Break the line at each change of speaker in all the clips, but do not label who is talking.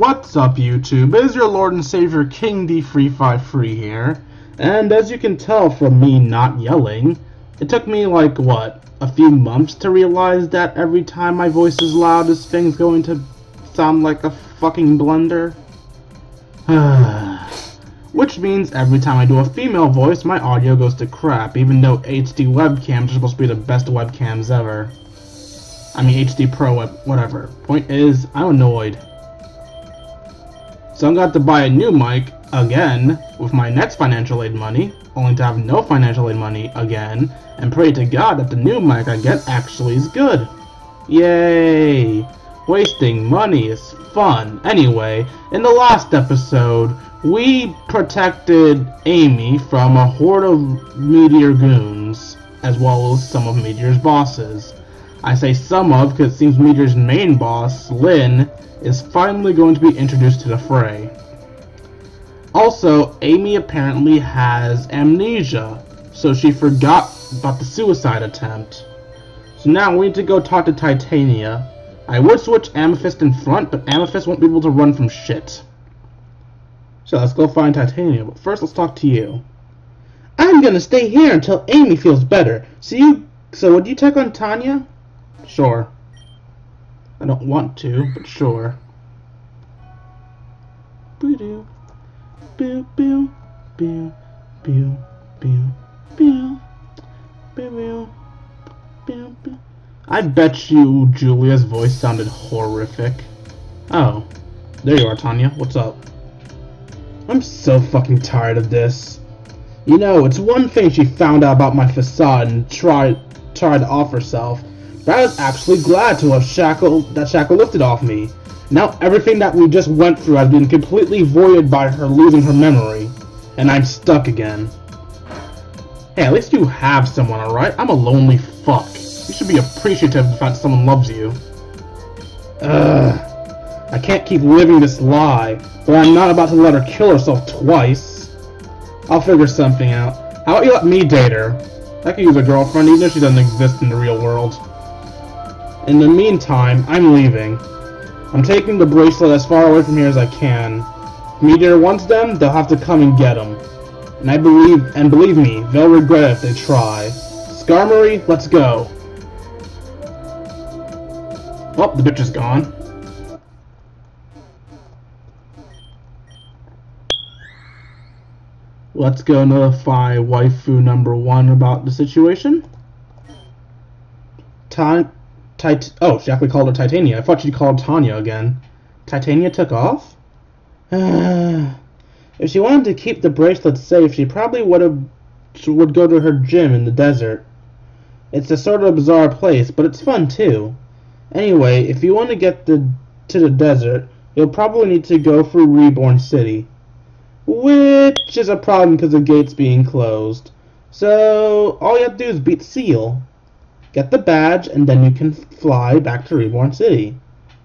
What's up, YouTube? It is your Lord and Savior King D353 here, and as you can tell from me not yelling, it took me like, what, a few months to realize that every time my voice is loud, this thing's going to sound like a fucking blender. Which means every time I do a female voice, my audio goes to crap, even though HD webcams are supposed to be the best webcams ever. I mean, HD Pro, whatever. Point is, I'm annoyed. So I'm going to have to buy a new mic again with my next financial aid money, only to have no financial aid money again, and pray to God that the new mic I get actually is good. Yay! Wasting money is fun. Anyway, in the last episode, we protected Amy from a horde of Meteor goons, as well as some of Meteor's bosses. I say some of because it seems Meteor's main boss, Lynn, is finally going to be introduced to the fray. Also, Amy apparently has amnesia, so she forgot about the suicide attempt. So now we need to go talk to Titania. I would switch Amethyst in front, but Amethyst won't be able to run from shit. So let's go find Titania, but first let's talk to you. I'm gonna stay here until Amy feels better. So would you check on Tanya? Sure. I don't want to, but sure. Boo-doo. Boo boo boo boo boo boo boo boo boo. I bet you Julia's voice sounded horrific. Oh. There you are, Tanya. What's up? I'm so fucking tired of this. You know, it's one thing she found out about my facade and tried to off herself, but I was actually glad to have that shackle lifted off me. Now everything that we just went through has been completely voided by her losing her memory, and I'm stuck again. Hey, at least you have someone, alright? I'm a lonely fuck. You should be appreciative of the fact someone loves you. I can't keep living this lie, but I'm not about to let her kill herself twice. I'll figure something out. How about you let me date her? I could use a girlfriend even if she doesn't exist in the real world. In the meantime, I'm leaving. I'm taking the bracelet as far away from here as I can. If Meteor wants them, they'll have to come and get them. And believe me, they'll regret it if they try. Skarmory, let's go. Oh, the bitch is gone. Let's go notify waifu number 1 about the situation. Oh, she actually called her Titania. I thought she called Tanya again. Titania took off? If she wanted to keep the bracelet safe, she probably would go to her gym in the desert. It's a sort of bizarre place, but it's fun too. Anyway, if you want to get to the desert, you'll probably need to go through Reborn City. Which is a problem because the gate's being closed. So, all you have to do is beat Seal. Get the badge, and then you can fly back to Reborn City.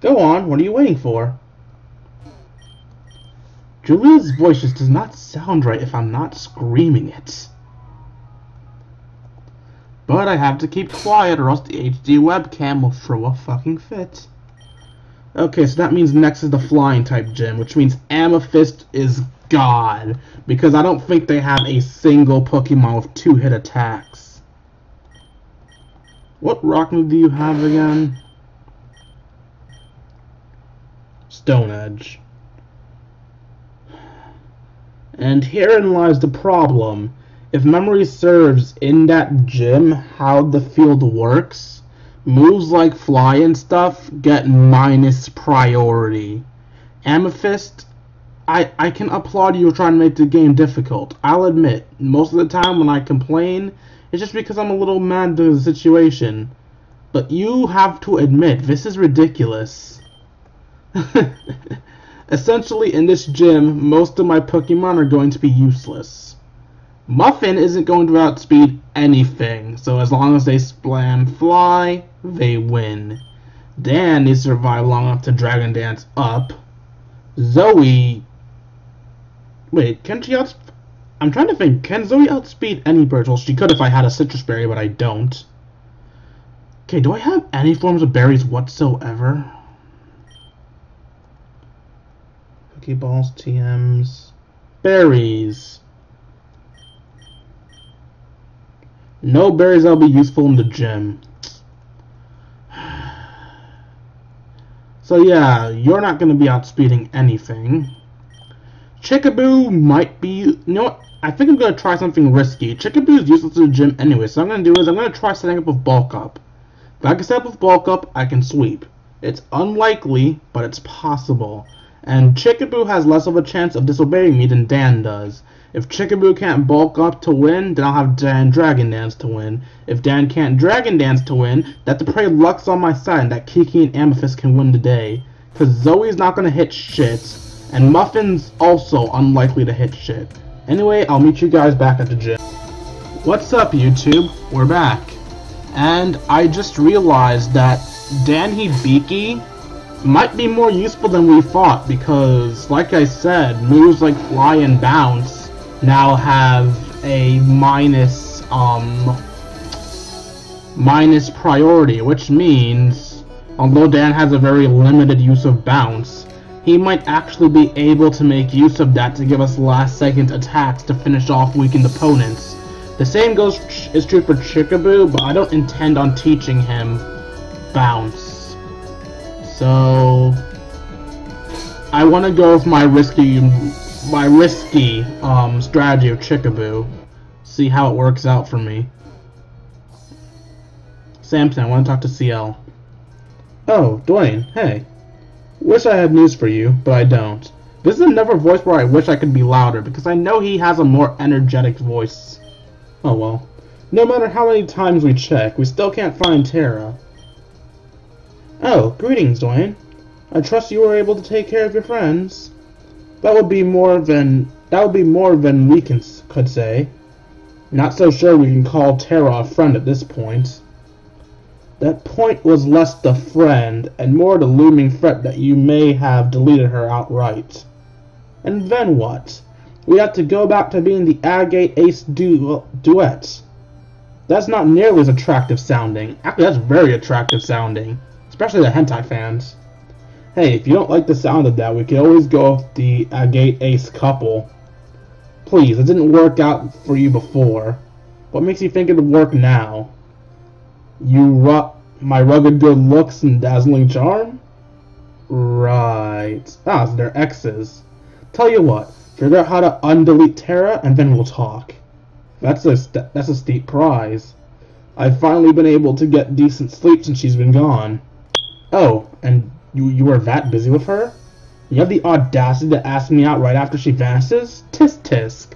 Go on, what are you waiting for? Julia's voice just does not sound right if I'm not screaming it. But I have to keep quiet or else the HD webcam will throw a fucking fit. Okay, so that means next is the flying type gym, which means Amethyst is God, because I don't think they have a single Pokemon with 2-hit attacks. What rock move do you have again? Stone Edge. And herein lies the problem. If memory serves, in that gym, how the field works, moves like fly and stuff get minus priority. Amethyst, I can applaud you for trying to make the game difficult. I'll admit, most of the time when I complain, it's just because I'm a little mad to the situation. But you have to admit, this is ridiculous. Essentially, in this gym, most of my Pokemon are going to be useless. Muffin isn't going to outspeed anything, so as long as they spam fly, they win. Dan needs to survive long enough to Dragon Dance up. Zoe... Wait, can she I'm trying to think, can Zoe outspeed any bird? Well, she could if I had a citrus berry, but I don't. Okay, do I have any forms of berries whatsoever? Pokeballs, TMs, berries. No berries that'll be useful in the gym. So yeah, you're not going to be outspeeding anything. Chickaboo might be... You know what? I think I'm going to try something risky. Chickaboo is useless to the gym anyway, so what I'm going to do is I'm going to try setting up with bulk up. If I can set up with bulk up, I can sweep. It's unlikely, but it's possible. And Chickaboo has less of a chance of disobeying me than Dan does. If Chickaboo can't bulk up to win, then I'll have Dan Dragon Dance to win. If Dan can't Dragon Dance to win, that to pray luck's on my side and that Kiki and Amethyst can win today. Because Zoe's not going to hit shit, and Muffin's also unlikely to hit shit. Anyway, I'll meet you guys back at the gym. What's up, YouTube? We're back. And I just realized that Dan Hibiki might be more useful than we thought, because, like I said, moves like Fly and Bounce now have a minus priority, which means, although Dan has a very limited use of Bounce, he might actually be able to make use of that to give us last-second attacks to finish off weakened opponents. The same is true for Chickaboo, but I don't intend on teaching him Bounce. So I want to go with my risky strategy of Chickaboo. See how it works out for me. Samson, I want to talk to CL. Oh, Dwayne, hey. Wish I had news for you, but I don't. This is another voice where I wish I could be louder, because I know he has a more energetic voice. Oh well. No matter how many times we check, we still can't find Terra. Oh, greetings, Dwayne. I trust you were able to take care of your friends. That would be more than we could say. Not so sure we can call Terra a friend at this point. That point was less the friend, and more the looming threat that you may have deleted her outright. And then what? We have to go back to being the Agate Ace duet. That's not nearly as attractive sounding. Actually, that's very attractive sounding. Especially the hentai fans. Hey, if you don't like the sound of that, we can always go with the Agate Ace couple. Please, it didn't work out for you before. What makes you think it would work now? My rugged good looks and dazzling charm? Right. Ah, so they're exes. Tell you what, figure out how to undelete Terra, and then we'll talk. That's a steep prize. I've finally been able to get decent sleep since she's been gone. Oh, and you were that busy with her? You have the audacity to ask me out right after she vanishes? Tisk tisk.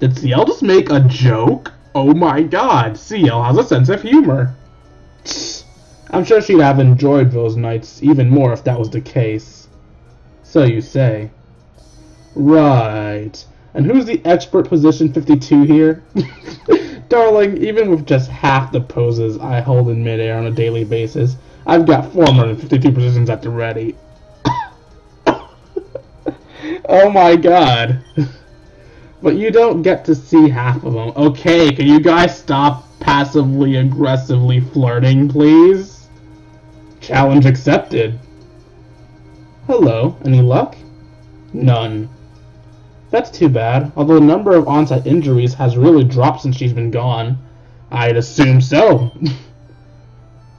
Did CL just make a joke? Oh my god, CL has a sense of humor. I'm sure she'd have enjoyed those nights even more if that was the case. So you say. Right. And who's the expert position 52 here? Darling, even with just half the poses I hold in midair on a daily basis, I've got 452 positions at the ready. Oh my god. But you don't get to see half of them. Okay, can you guys stop passively aggressively flirting, please? Challenge accepted. Hello, any luck? None. That's too bad, although the number of on-site injuries has really dropped since she's been gone. I'd assume so.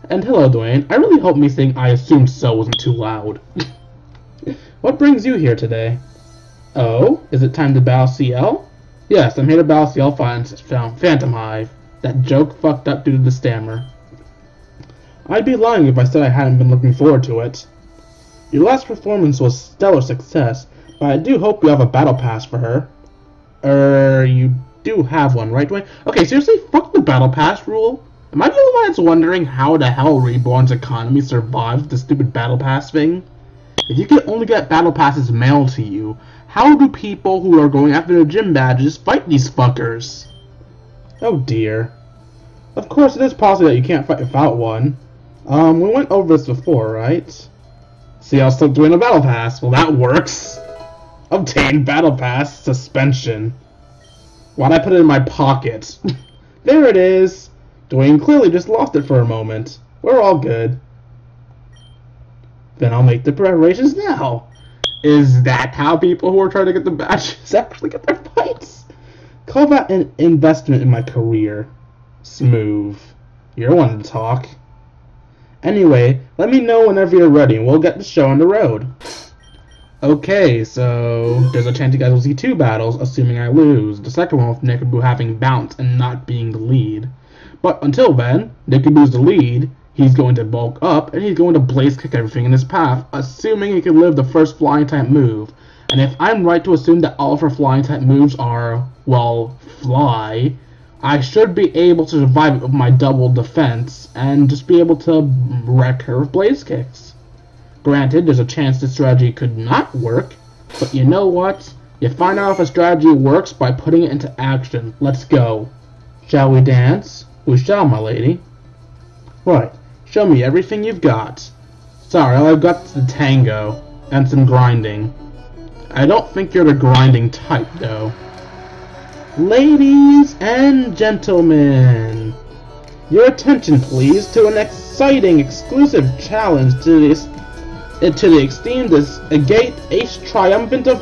And hello, Dwayne. I really hope me saying I assume so wasn't too loud. What brings you here today? Oh, is it time to battle CL? Yes, I'm here to battle CL Phantomhive. That joke fucked up due to the stammer. I'd be lying if I said I hadn't been looking forward to it. Your last performance was stellar success, but I do hope you have a battle pass for her. You do have one, right, Dwayne? Okay, seriously, fuck the battle pass rule. Am I the only one that's wondering how the hell Reborn's economy survives the stupid battle pass thing? If you can only get battle passes mailed to you, how do people who are going after the gym badges fight these fuckers? Oh dear. Of course, it is possible that you can't fight without one. We went over this before, right? See, I'll still doing a battle pass. Well, that works. Obtain battle pass suspension. Why'd I put it in my pocket? There it is. Dwayne clearly just lost it for a moment. We're all good. Then I'll make the preparations now. Is that how people who are trying to get the badges actually get their fights? Call that an investment in my career. Smooth. You're one to talk. Anyway, let me know whenever you're ready and we'll get the show on the road. Okay, so there's a chance you guys will see 2 battles, assuming I lose. The second one with Nickaboo having bounce and not being the lead. But until then, Nickaboo's the lead, he's going to bulk up, and he's going to blaze kick everything in his path, assuming he can live the first flying type move. And if I'm right to assume that all of her flying type moves are, well, fly, I should be able to survive it with my double defense, and just be able to wreck her with blaze kicks. Granted, there's a chance this strategy could not work, but you know what? You find out if a strategy works by putting it into action. Let's go. Shall we dance? We shall, my lady. Right. Show me everything you've got. Sorry, all I've got is the tango, and some grinding. I don't think you're the grinding type, though. Ladies and gentlemen, your attention please to an exciting exclusive challenge to the esteemed Agate Ace Triumphant of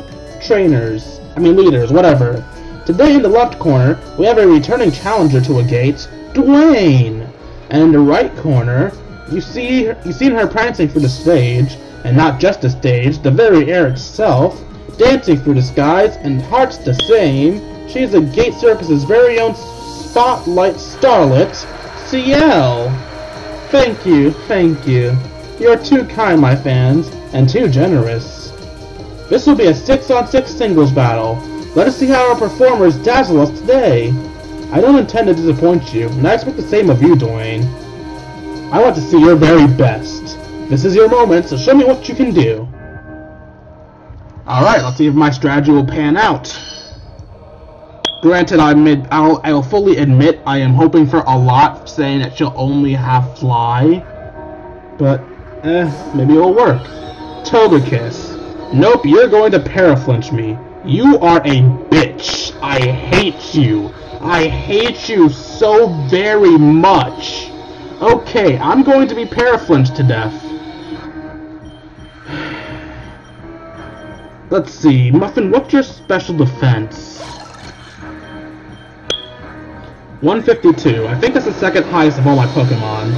leaders, whatever. Today in the left corner, we have a returning challenger to Agate, Dwayne. And in the right corner, you've seen her prancing through the stage, and not just the stage, the very air itself, dancing through the skies, and hearts the same. She's Agate Circus's very own spotlight starlet, Ciel. Thank you, thank you. You're too kind, my fans, and too generous. This will be a 6-on-6 singles battle. Let us see how our performers dazzle us today. I don't intend to disappoint you, and I expect the same of you, Dwayne. I want to see your very best. This is your moment, so show me what you can do. Alright, let's see if my strategy will pan out. Granted, I'll fully admit I am hoping for a lot, saying that she'll only have fly. But, maybe it'll work. Toga Kiss. Nope, you're going to paraflinch me. You are a bitch. I hate you. I hate you so very much. Okay, I'm going to be paraflinched to death. Let's see, Muffin, what's your special defense? 152. I think that's the second highest of all my Pokemon.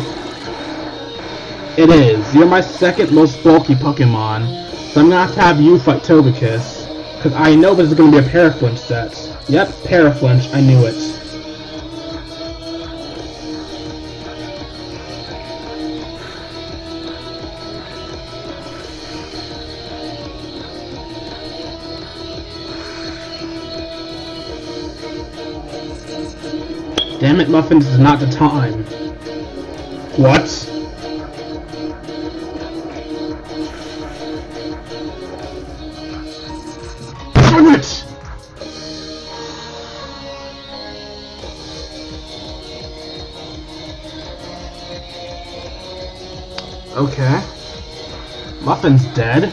It is. You're my second most bulky Pokemon, so I'm gonna have you fight Togekiss, because I know this is gonna be a Paraflinch set. Yep, Paraflinch, I knew it. Damn it, Muffin, this is not the time. What? Darn it! Okay. Muffin's dead,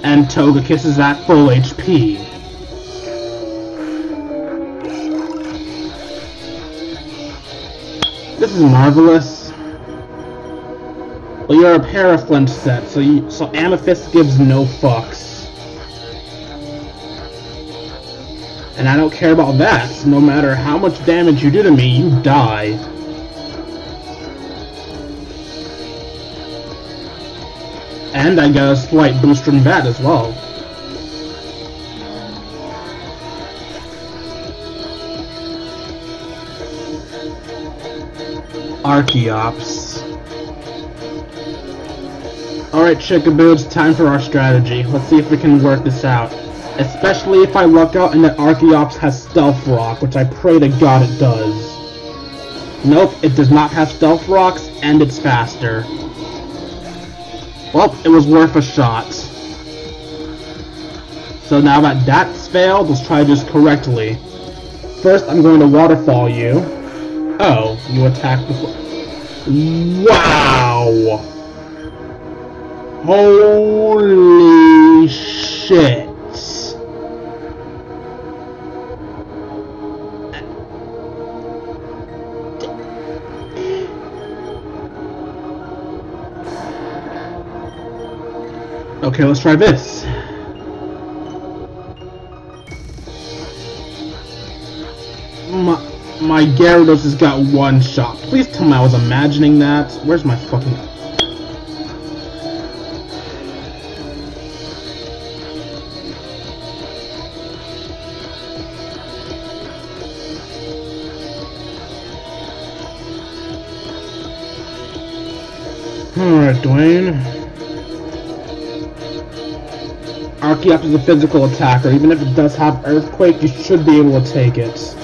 and Togekiss is at full HP. This is marvelous. Well, you're a Paraflinch set, so Amethyst gives no fucks. And I don't care about that. No matter how much damage you do to me, you die. And I got a slight boost from that as well. Archeops. Alright, Chickaboo, it's time for our strategy. Let's see if we can work this out. Especially if I luck out and that Archeops has Stealth Rock, which I pray to God it does. Nope, it does not have Stealth Rocks, and it's faster. Well, it was worth a shot. So now that that's failed, let's try this correctly. First, I'm going to Waterfall you. Oh, you attacked before. Wow! Holy shit! Okay, let's try this. my Gyarados has got one shot. Please tell me I was imagining that. Where's my fucking... Alright, Dwayne. Archeops is a physical attacker. Even if it does have Earthquake, you should be able to take it.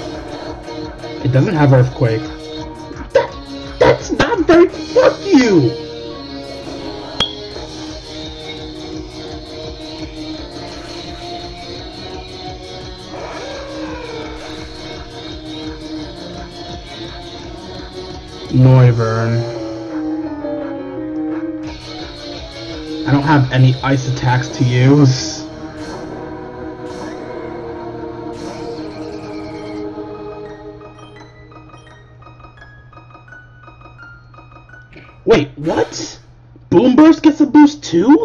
It doesn't have Earthquake. That's not very... Fuck you! Noivern. I don't have any ice attacks to use. Wait, what? Boom Burst gets a boost too?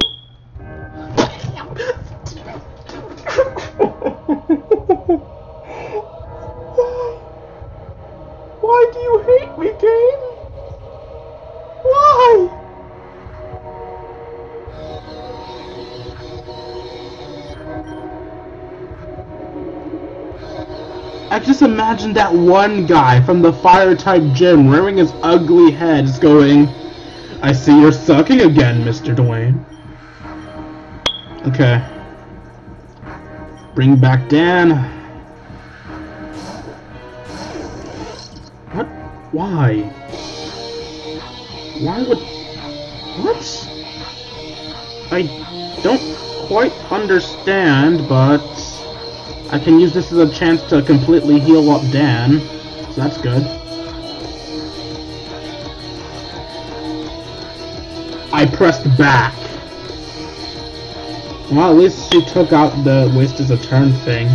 Why do you hate me, game? Why? I just imagine that one guy from the Fire-type gym rearing his ugly head going, I see you're sucking again, Mr. Dwayne. Okay. Bring back Dan. What? Why? Why would... What? I don't quite understand, but... I can use this as a chance to completely heal up Dan, so that's good. I pressed back. Well, at least she took out the waste as a turn thing.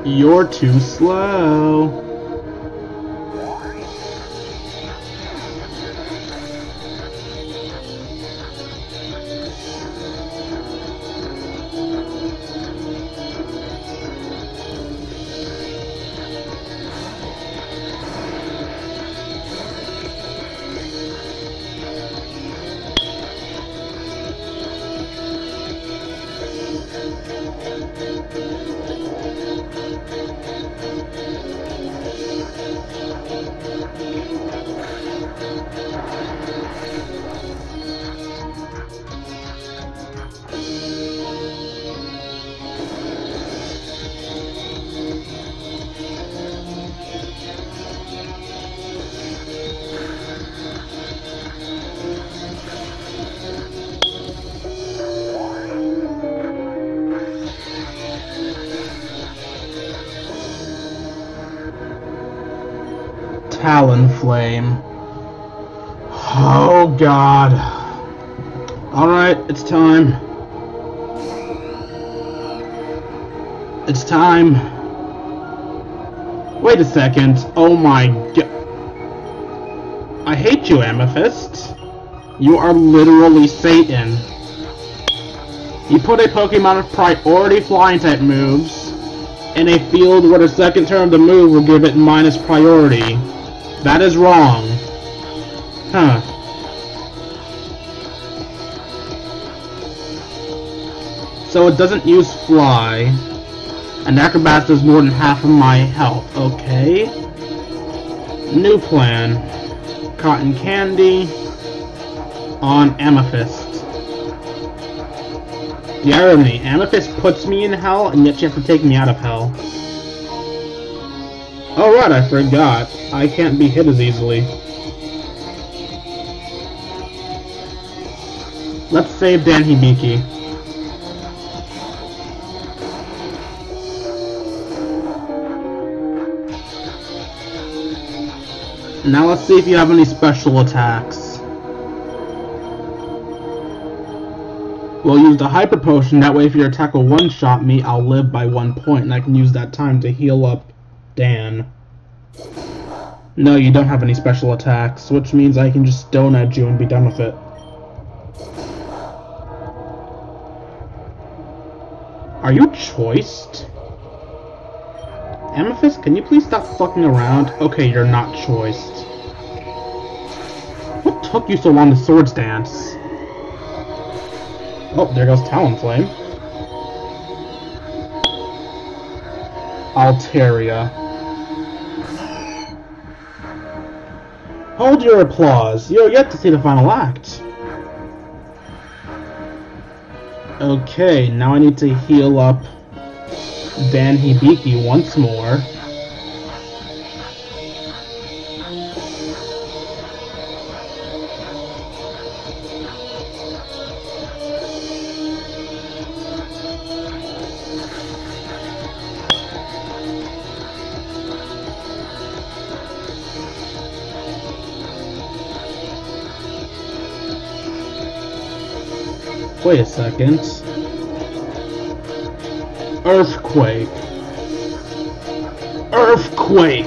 You're too slow. Talonflame. Oh god. Alright, it's time. It's time. Wait a second. Oh my god. I hate you, Amethyst. You are literally Satan. You put a Pokemon of priority flying type moves in a field where the second turn of the move will give it minus priority. That is wrong. Huh. So it doesn't use Fly. And Acrobats does more than half of my health. Okay. New plan. Cotton Candy on Amethyst. The irony, Amethyst puts me in hell, and yet you have to take me out of hell. Oh right, I forgot. I can't be hit as easily. Let's save Dan Hibiki. Now let's see if you have any special attacks. We'll use the Hyper Potion, that way if your attack will one-shot me, I'll live by 1 point, and I can use that time to heal up Dan. No, you don't have any special attacks, which means I can just stone edge you and be done with it. Are you choiced? Amethyst, can you please stop fucking around? Okay, you're not choiced. What took you so long to Swords Dance? Oh, there goes Talonflame. Altaria. Hold your applause. You're yet to see the final act. Okay, now I need to heal up Dan Hibiki once more. Wait a second. Earthquake. Earthquake!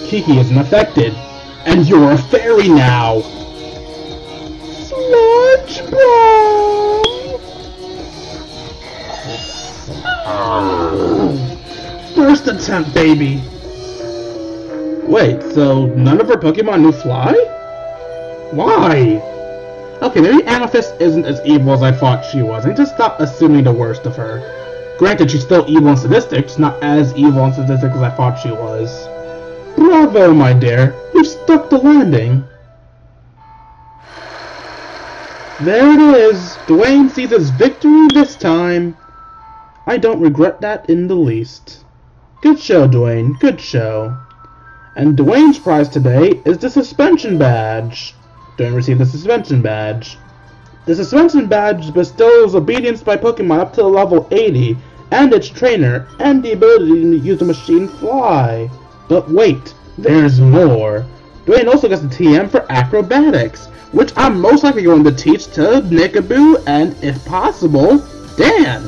Kiki isn't affected, and you're a fairy now! Sludge bomb! First attempt, baby! Wait, so none of her Pokemon knew Fly? Why? Okay, maybe Amethyst isn't as evil as I thought she was. I need to stop assuming the worst of her. Granted, she's still evil in statistics, not as evil in statistics as I thought she was. Bravo, my dear. You stuck the landing. There it is. Dwayne sees his victory this time. I don't regret that in the least. Good show, Dwayne. Good show. And Dwayne's prize today is the suspension badge. Dwayne received the suspension badge. The suspension badge bestows obedience by Pokemon up to level 80, and its trainer, and the ability to use the machine Fly. But wait, there's more. Dwayne also gets the TM for acrobatics, which I'm most likely going to teach to Nickaboo and, if possible, Dan.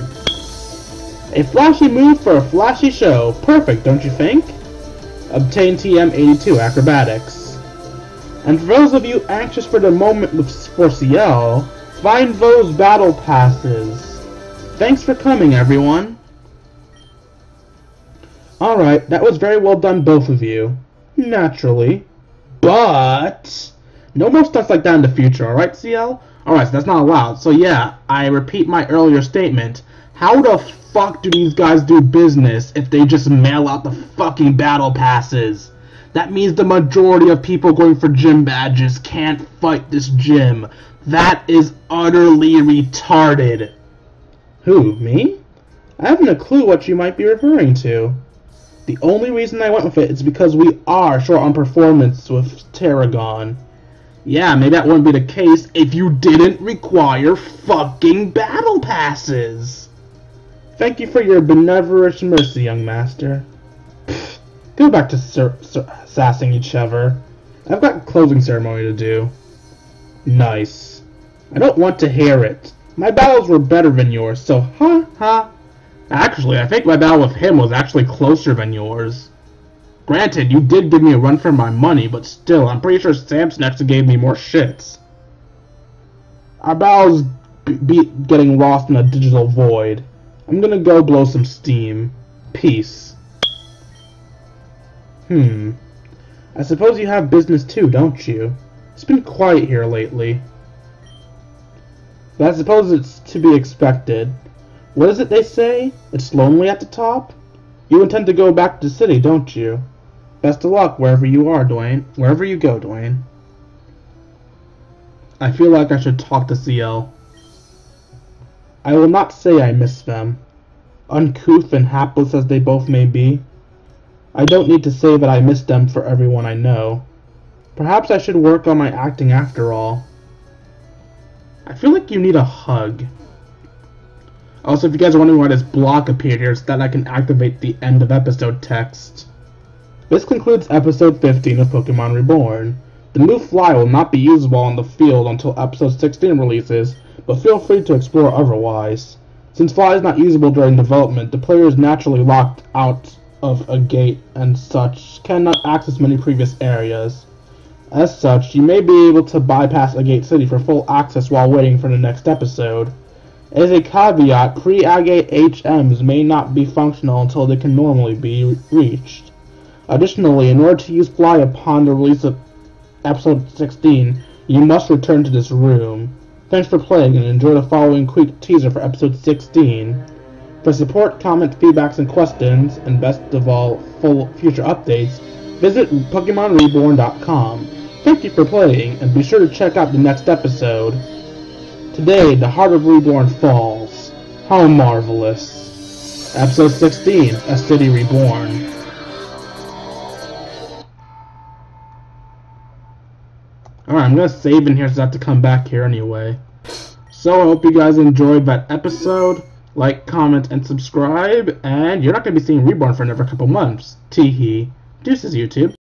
A flashy move for a flashy show. Perfect, don't you think? Obtain TM 82 acrobatics. And for those of you anxious for the moment for Ciel, find those battle passes. Thanks for coming, everyone. Alright, that was very well done, both of you. Naturally. But no more stunts like that in the future, alright, Ciel? Alright, so that's not allowed. So yeah, I repeat my earlier statement. How the fuck do these guys do business if they just mail out the fucking battle passes? That means the majority of people going for gym badges can't fight this gym. That is utterly retarded. Who, me? I haven't a clue what you might be referring to. The only reason I went with it is because we are short on performance with Tarragon. Yeah, maybe that wouldn't be the case if you didn't require fucking battle passes. Thank you for your benevolent mercy, young master. Pfft, go back to sassing each other. I've got closing ceremony to do. Nice. I don't want to hear it. My battles were better than yours, so ha ha. Actually, I think my battle with him was actually closer than yours. Granted, you did give me a run for my money, but still, I'm pretty sure Samsnex gave me more shits. Our battles beat getting lost in a digital void. I'm gonna go blow some steam. Peace. I suppose you have business too, don't you? It's been quiet here lately. But I suppose it's to be expected. What is it they say? It's lonely at the top? You intend to go back to the city, don't you? Best of luck wherever you are, Dwayne. Wherever you go, Dwayne. I feel like I should talk to CL. I will not say I miss them. Uncouth and hapless as they both may be. I don't need to say that I miss them for everyone I know. Perhaps I should work on my acting after all. I feel like you need a hug. Also, if you guys are wondering why this block appeared here, it's that I can activate the end of episode text. This concludes episode 15 of Pokemon Reborn. The new fly will not be usable on the field until episode 16 releases, but feel free to explore otherwise. Since fly is not usable during development, the player is naturally locked out of a gate and such, cannot access many previous areas. As such, you may be able to bypass a gate city for full access while waiting for the next episode. As a caveat, pre-agate HMs may not be functional until they can normally be reached. Additionally, in order to use fly upon the release of episode 16, you must return to this room. Thanks for playing and enjoy the following quick teaser for episode 16. For support, comment, feedbacks, and questions, and best of all, full future updates, visit PokemonReborn.com. Thank you for playing, and be sure to check out the next episode. Today, the heart of Reborn falls. How marvelous. Episode 16, A City Reborn. Alright, I'm gonna save in here so I have to come back here anyway. So, I hope you guys enjoyed that episode. Like, comment, and subscribe. And you're not gonna be seeing Reborn for another couple months. Teehee. Deuces, YouTube.